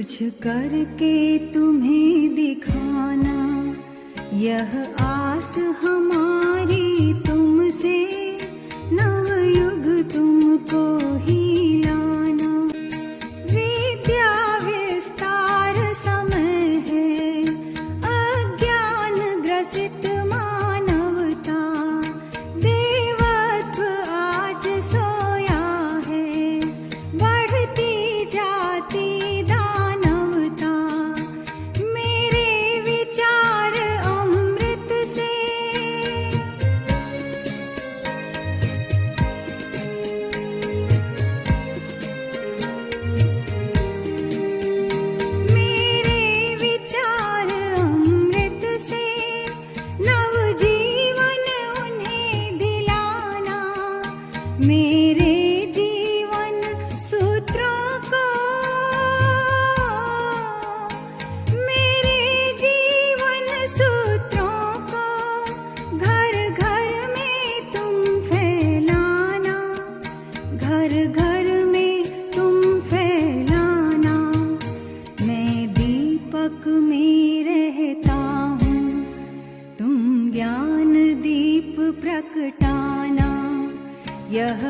कुछ करके तुम्हें दिखाना, यह आस हमारी तुमसे, नवयुग तुमको ही लाना। विद्या विस्तार समय है, अज्ञान ग्रसित मानवता, देवत्व आज सोया है, बढ़ती जाती दानवता। मेरे विचार अमृत से, मेरे विचार अमृत से, नवजीवन उन्हें दिलाना। मेरे जीवन सूत्रों को, मेरे जीवन सूत्रों को घर घर में तुम फैलाना, घर घर में तुम फैलाना। मैं दीपक में रहता हूँ, तुम ज्ञान दीप प्रकटाना। यह